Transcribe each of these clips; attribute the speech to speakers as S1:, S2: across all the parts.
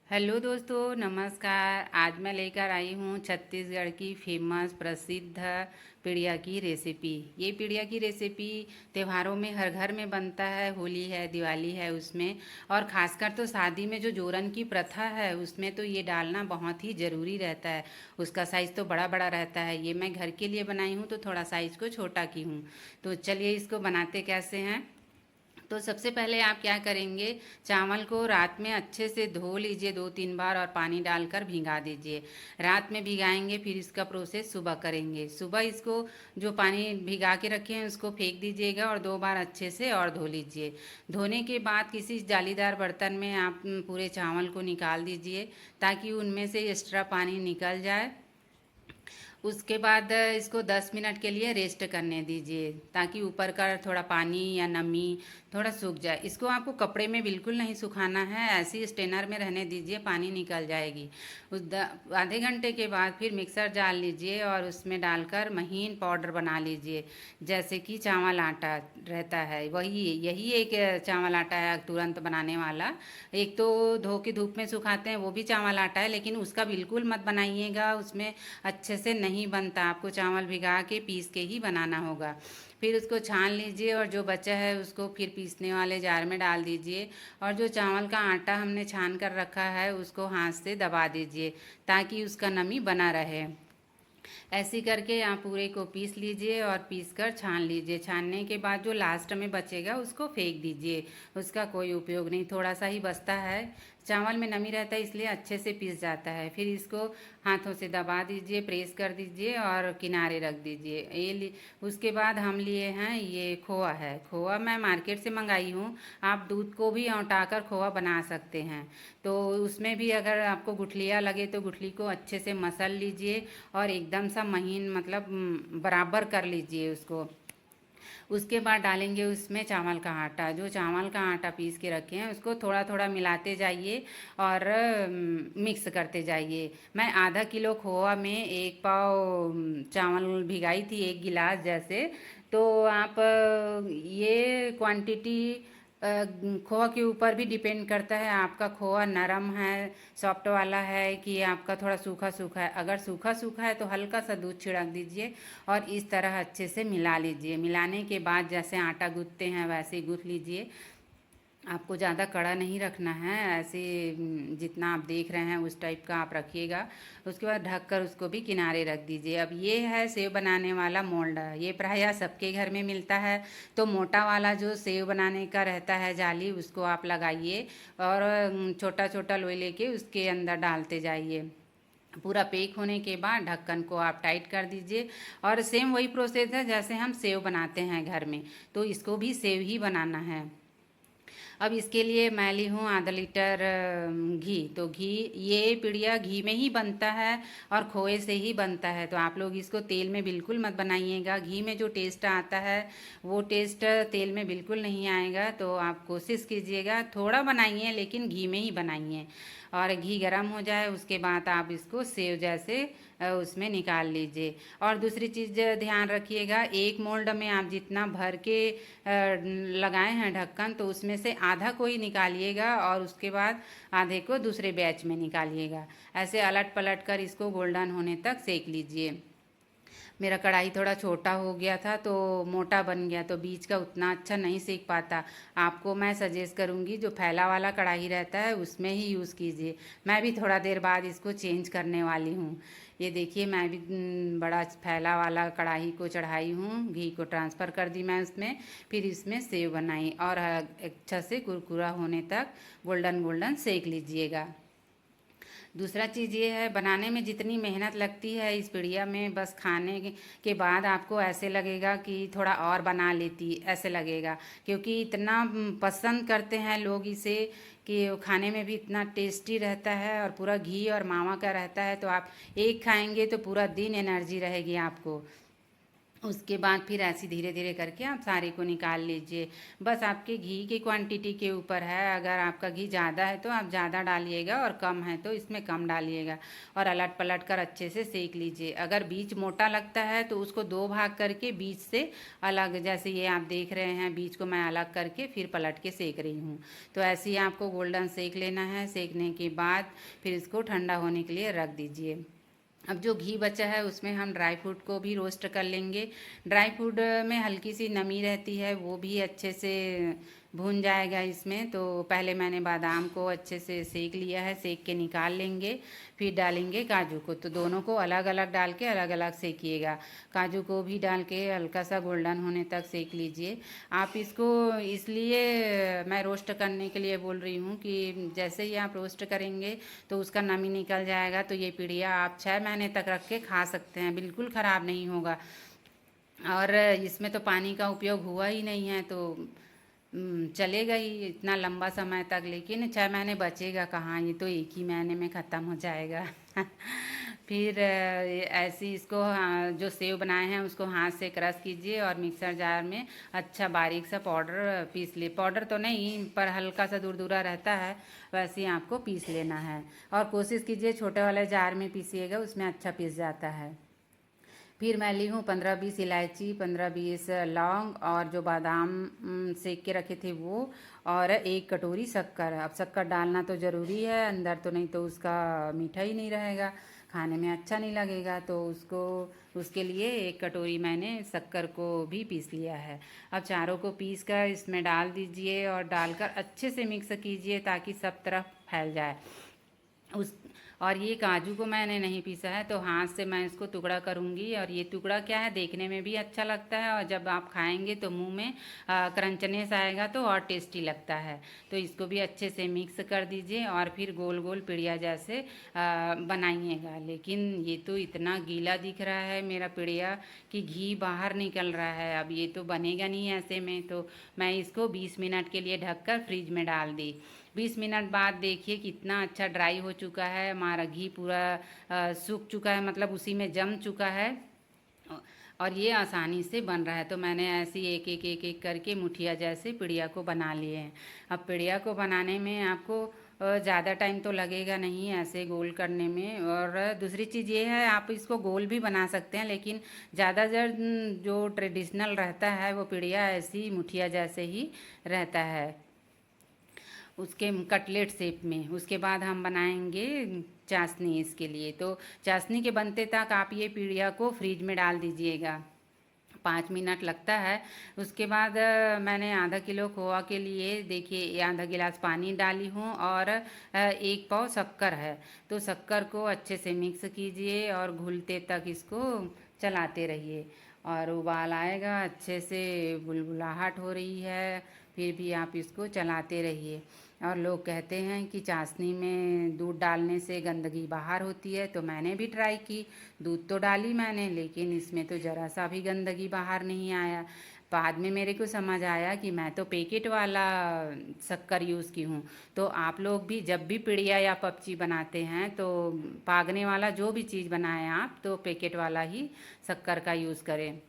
S1: Hello दोस्तों, नमस्कार। आज मैं लेकर आई हूँ छत्तीसगढ़ की फेमस प्रसिद्ध पिड़िया की रेसिपी। ये पिड़िया की रेसिपी त्योहारों में हर घर में बनता है। होली है, दिवाली है उसमें, और ख़ासकर तो शादी में जो जोरन की प्रथा है उसमें तो ये डालना बहुत ही ज़रूरी रहता है। उसका साइज़ तो बड़ा बड़ा रहता है। ये मैं घर के लिए बनाई हूँ तो थोड़ा साइज़ को छोटा की हूँ। तो चलिए इसको बनाते कैसे हैं। तो सबसे पहले आप क्या करेंगे, चावल को रात में अच्छे से धो लीजिए 2-3 बार और पानी डालकर भिगा दीजिए। रात में भिगाएंगे, फिर इसका प्रोसेस सुबह करेंगे। सुबह इसको जो पानी भिगा के रखे हैं उसको फेंक दीजिएगा और 2 बार अच्छे से और धो लीजिए। धोने के बाद किसी जालीदार बर्तन में आप पूरे चावल को निकाल दीजिए ताकि उनमें से एक्स्ट्रा पानी निकल जाए। उसके बाद इसको 10 मिनट के लिए रेस्ट करने दीजिए ताकि ऊपर का थोड़ा पानी या नमी थोड़ा सूख जाए। इसको आपको कपड़े में बिल्कुल नहीं सुखाना है, ऐसी स्टेनर में रहने दीजिए, पानी निकल जाएगी। आधे घंटे के बाद फिर मिक्सर जार लीजिए और उसमें डालकर महीन पाउडर बना लीजिए। जैसे कि चावल आटा रहता है, वही यही एक चावल आटा है तुरंत बनाने वाला। एक तो धो के धूप में सुखाते हैं वो भी चावल आटा है, लेकिन उसका बिल्कुल मत बनाइएगा, उसमें अच्छे से नहीं बनता। आपको चावल भिगा के पीस के ही बनाना होगा। फिर उसको छान लीजिए और जो बचा है उसको फिर पीसने वाले जार में डाल दीजिए। और जो चावल का आटा हमने छान कर रखा है उसको हाथ से दबा दीजिए ताकि उसका नमी बना रहे। ऐसे करके आप पूरे को पीस लीजिए और पीस कर छान लीजिए। छानने के बाद जो लास्ट में बचेगा उसको फेंक दीजिए, उसका कोई उपयोग नहीं, थोड़ा सा ही बचता है। चावल में नमी रहता है इसलिए अच्छे से पीस जाता है। फिर इसको हाथों से दबा दीजिए, प्रेस कर दीजिए और किनारे रख दीजिए। उसके बाद हम लिए हैं, ये खोआ है। खोआ मैं मार्केट से मंगाई हूँ। आप दूध को भी औंटाकर खोआ बना सकते हैं। तो उसमें भी अगर आपको गुठलियाँ लगे तो गुठली को अच्छे से मसल लीजिए और एकदम सा महीन मतलब बराबर कर लीजिए उसको। उसके बाद डालेंगे उसमें चावल का आटा। जो चावल का आटा पीस के रखे हैं उसको थोड़ा थोड़ा मिलाते जाइए और मिक्स करते जाइए। मैं आधा किलो खोआ में 1 पाव चावल भिगाई थी, 1 गिलास जैसे। तो आप ये क्वांटिटी खोआ के ऊपर भी डिपेंड करता है। आपका खोआ नरम है, सॉफ्ट वाला है, कि आपका थोड़ा सूखा सूखा है। अगर सूखा सूखा है तो हल्का सा दूध छिड़क दीजिए और इस तरह अच्छे से मिला लीजिए। मिलाने के बाद जैसे आटा गूँथते हैं वैसे ही गूँथ लीजिए। आपको ज़्यादा कड़ा नहीं रखना है, ऐसे जितना आप देख रहे हैं उस टाइप का आप रखिएगा। उसके बाद ढक कर उसको भी किनारे रख दीजिए। अब ये है सेव बनाने वाला मोल्ड, ये प्रायः सबके घर में मिलता है। तो मोटा वाला जो सेव बनाने का रहता है जाली, उसको आप लगाइए और छोटा छोटा लोई लेके उसके अंदर डालते जाइए। पूरा पैक होने के बाद ढक्कन को आप टाइट कर दीजिए। और सेम वही प्रोसेस है जैसे हम सेव बनाते हैं घर में, तो इसको भी सेव ही बनाना है। अब इसके लिए मैं ली हूँ आधा लीटर घी। तो घी, ये पिड़िया घी में ही बनता है और खोए से ही बनता है। तो आप लोग इसको तेल में बिल्कुल मत बनाइएगा। घी में जो टेस्ट आता है वो टेस्ट तेल में बिल्कुल नहीं आएगा। तो आप कोशिश कीजिएगा थोड़ा बनाइए लेकिन घी में ही बनाइए। और घी गर्म हो जाए उसके बाद आप इसको सेव जैसे उसमें निकाल लीजिए। और दूसरी चीज़ ध्यान रखिएगा, एक मोल्ड में आप जितना भर के लगाए हैं ढक्कन, तो उसमें से आधा को ही निकालिएगा और उसके बाद आधे को दूसरे बैच में निकालिएगा। ऐसे अलट पलट कर इसको गोल्डन होने तक सेक लीजिए। मेरा कढ़ाई थोड़ा छोटा हो गया था तो मोटा बन गया, तो बीच का उतना अच्छा नहीं सेक पाता। आपको मैं सजेस्ट करूँगी जो फैला वाला कढ़ाई रहता है उसमें ही यूज़ कीजिए। मैं भी थोड़ा देर बाद इसको चेंज करने वाली हूँ। ये देखिए मैं भी बड़ा फैला वाला कढ़ाई को चढ़ाई हूँ, घी को ट्रांसफ़र कर दी मैं उसमें। फिर इसमें सेव बनाई और अच्छा से कुरकुरा होने तक गोल्डन गोल्डन सेक लीजिएगा। दूसरा चीज़ ये है, बनाने में जितनी मेहनत लगती है इस पिड़िया में, बस खाने के बाद आपको ऐसे लगेगा कि थोड़ा और बना लेती, ऐसे लगेगा। क्योंकि इतना पसंद करते हैं लोग इसे कि वो खाने में भी इतना टेस्टी रहता है और पूरा घी और मावा का रहता है। तो आप एक खाएंगे तो पूरा दिन एनर्जी रहेगी आपको। उसके बाद फिर ऐसे धीरे धीरे करके आप सारे को निकाल लीजिए। बस आपके घी की क्वांटिटी के ऊपर है, अगर आपका घी ज़्यादा है तो आप ज़्यादा डालिएगा और कम है तो इसमें कम डालिएगा। और अलट पलट कर अच्छे से सेक लीजिए। अगर बीज मोटा लगता है तो उसको दो भाग करके बीज से अलग, जैसे ये आप देख रहे हैं, बीज को मैं अलग करके फिर पलट के सेक रही हूँ। तो ऐसे ही आपको गोल्डन सेक लेना है। सेकने के बाद फिर इसको ठंडा होने के लिए रख दीजिए। अब जो घी बचा है उसमें हम ड्राई फ्रूट को भी रोस्ट कर लेंगे। ड्राई फ्रूट में हल्की सी नमी रहती है, वो भी अच्छे से भून जाएगा इसमें। तो पहले मैंने बादाम को अच्छे से सेक लिया है, सेक के निकाल लेंगे। फिर डालेंगे काजू को, तो दोनों को अलग अलग डाल के अलग अलग सेकिएगा। काजू को भी डाल के हल्का सा गोल्डन होने तक सेक लीजिए। आप इसको इसलिए मैं रोस्ट करने के लिए बोल रही हूँ कि जैसे ही आप रोस्ट करेंगे तो उसका नमी निकल जाएगा। तो ये पिड़िया आप 6 महीने तक रख के खा सकते हैं, बिल्कुल ख़राब नहीं होगा। और इसमें तो पानी का उपयोग हुआ ही नहीं है, तो चलेगा ही इतना लंबा समय तक। लेकिन 6 महीने बचेगा कहाँ, ये तो एक ही महीने में ख़त्म हो जाएगा। फिर ऐसे इसको जो सेव बनाए हैं उसको हाथ से क्रश कीजिए और मिक्सर जार में अच्छा बारीक सा पाउडर पीस ले। पाउडर तो नहीं, पर हल्का सा दूरदूरा रहता है, वैसे ही आपको पीस लेना है। और कोशिश कीजिए छोटे वाले जार में पीसिएगा, उसमें अच्छा पीस जाता है। फिर मैं ली हूँ 15-20 इलायची, 15-20 लौंग और जो बादाम सेक के रखे थे वो, और 1 कटोरी शक्कर। अब शक्कर डालना तो ज़रूरी है अंदर, तो नहीं तो उसका मीठा ही नहीं रहेगा, खाने में अच्छा नहीं लगेगा। तो उसके लिए 1 कटोरी मैंने शक्कर को भी पीस लिया है। अब चारों को पीस कर इसमें डाल दीजिए और डालकर अच्छे से मिक्स कीजिए ताकि सब तरफ फैल जाए। उस और ये काजू को मैंने नहीं पीसा है, तो हाथ से मैं इसको टुकड़ा करूँगी। और ये टुकड़ा क्या है, देखने में भी अच्छा लगता है और जब आप खाएंगे तो मुंह में क्रंचनेस आएगा तो और टेस्टी लगता है। तो इसको भी अच्छे से मिक्स कर दीजिए और फिर गोल गोल पिड़िया जैसे बनाइएगा। लेकिन ये तो इतना गीला दिख रहा है मेरा पिड़िया कि घी बाहर निकल रहा है। अब ये तो बनेगा नहीं ऐसे में, तो मैं इसको 20 मिनट के लिए ढककर फ्रिज में डाल दी। 20 मिनट बाद देखिए कितना अच्छा ड्राई हो चुका है हमारा घी, पूरा सूख चुका है, मतलब उसी में जम चुका है और ये आसानी से बन रहा है। तो मैंने ऐसी एक एक एक एक करके मुठिया जैसे पिड़िया को बना लिए हैं। अब पिड़िया को बनाने में आपको ज़्यादा टाइम तो लगेगा नहीं ऐसे गोल करने में। और दूसरी चीज़ ये है, आप इसको गोल भी बना सकते हैं, लेकिन ज़्यादातर जो ट्रेडिशनल रहता है वो पिड़िया ऐसी मुठिया जैसे ही रहता है, उसके कटलेट शेप में। उसके बाद हम बनाएंगे चाशनी इसके लिए। तो चाशनी के बनते तक आप ये पिड़िया को फ्रिज में डाल दीजिएगा, 5 मिनट लगता है। उसके बाद मैंने आधा किलो खोआ के लिए देखिए ये आधा गिलास पानी डाली हूँ और 1 पाव शक्कर है। तो शक्कर को अच्छे से मिक्स कीजिए और घुलते तक इसको चलाते रहिए। और उबाल आएगा, अच्छे से बुलबुलाहट हो रही है, फिर भी आप इसको चलाते रहिए। और लोग कहते हैं कि चाशनी में दूध डालने से गंदगी बाहर होती है, तो मैंने भी ट्राई की, दूध तो डाली मैंने, लेकिन इसमें तो ज़रा सा भी गंदगी बाहर नहीं आया। बाद में मेरे को समझ आया कि मैं तो पैकेट वाला शक्कर यूज़ की हूँ। तो आप लोग भी जब भी पिड़िया या पपची बनाते हैं तो पागने वाला जो भी चीज़ बनाएं आप, तो पैकेट वाला ही शक्कर का यूज़ करें।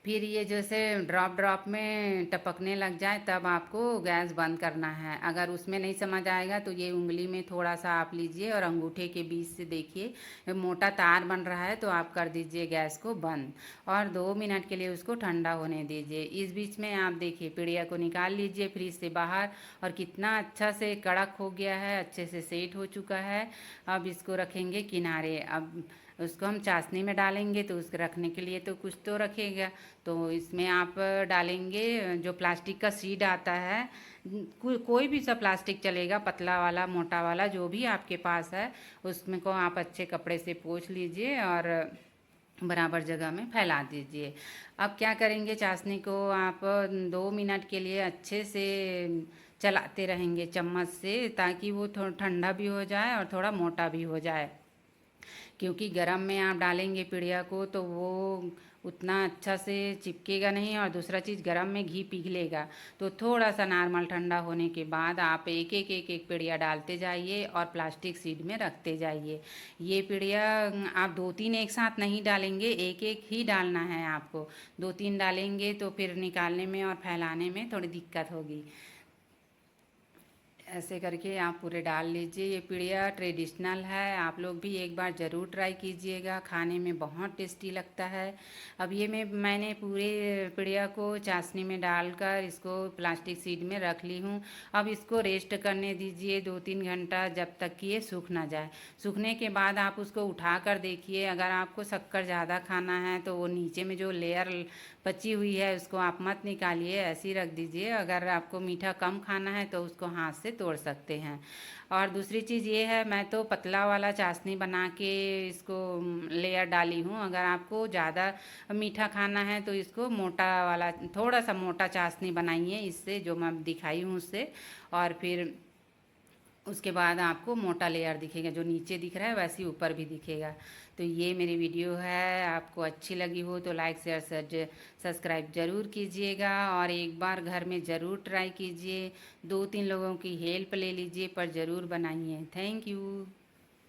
S1: फिर ये जैसे ड्रॉप ड्रॉप में टपकने लग जाए तब आपको गैस बंद करना है। अगर उसमें नहीं समझ आएगा तो ये उंगली में थोड़ा सा आप लीजिए और अंगूठे के बीच से देखिए मोटा तार बन रहा है, तो आप कर दीजिए गैस को बंद और 2 मिनट के लिए उसको ठंडा होने दीजिए। इस बीच में आप देखिए पिड़िया को निकाल लीजिए फ्रिज से बाहर और कितना अच्छा से कड़क हो गया है, अच्छे से सेट हो चुका है। अब इसको रखेंगे किनारे। अब उसको हम चाशनी में डालेंगे तो उसको रखने के लिए तो कुछ तो रखेगा। तो इसमें आप डालेंगे जो प्लास्टिक का शीट आता है, कोई भी सा प्लास्टिक चलेगा, पतला वाला मोटा वाला जो भी आपके पास है, उसमें को आप अच्छे कपड़े से पोंछ लीजिए और बराबर जगह में फैला दीजिए। अब क्या करेंगे, चाशनी को आप 2 मिनट के लिए अच्छे से चलाते रहेंगे चम्मच से, ताकि वो थोड़ा ठंडा भी हो जाए और थोड़ा मोटा भी हो जाए। क्योंकि गरम में आप डालेंगे पिड़िया को तो वो उतना अच्छा से चिपकेगा नहीं, और दूसरा चीज़ गरम में घी पिघलेगा। तो थोड़ा सा नॉर्मल ठंडा होने के बाद आप एक एक पेड़िया डालते जाइए और प्लास्टिक सीड में रखते जाइए। ये पेड़िया आप 2-3 एक साथ नहीं डालेंगे, एक एक ही डालना है आपको। 2-3 डालेंगे तो फिर निकालने में और फैलाने में थोड़ी दिक्कत होगी। ऐसे करके आप पूरे डाल लीजिए। ये पिड़िया ट्रेडिशनल है, आप लोग भी एक बार ज़रूर ट्राई कीजिएगा, खाने में बहुत टेस्टी लगता है। अब ये मैंने पूरे पिड़िया को चाशनी में डालकर इसको प्लास्टिक सीड में रख ली हूँ। अब इसको रेस्ट करने दीजिए 2-3 घंटा, जब तक कि ये सूख ना जाए। सूखने के बाद आप उसको उठा कर देखिए, अगर आपको शक्कर ज़्यादा खाना है तो वो नीचे में जो लेयर बची हुई है उसको आप मत निकालिए, ऐसी रख दीजिए। अगर आपको मीठा कम खाना है तो उसको हाथ से तोड़ सकते हैं। और दूसरी चीज़ ये है, मैं तो पतला वाला चाशनी बना के इसको लेयर डाली हूँ। अगर आपको ज़्यादा मीठा खाना है तो इसको मोटा वाला, थोड़ा सा मोटा चाशनी बनाइए, इससे जो मैं दिखाई हूँ उससे। और फिर उसके बाद आपको मोटा लेयर दिखेगा, जो नीचे दिख रहा है वैसे ऊपर भी दिखेगा। तो ये मेरी वीडियो है, आपको अच्छी लगी हो तो लाइक शेयर सब्सक्राइब ज़रूर कीजिएगा, और एक बार घर में ज़रूर ट्राई कीजिए। 2-3 लोगों की हेल्प ले लीजिए, पर ज़रूर बनाइए। Thank you.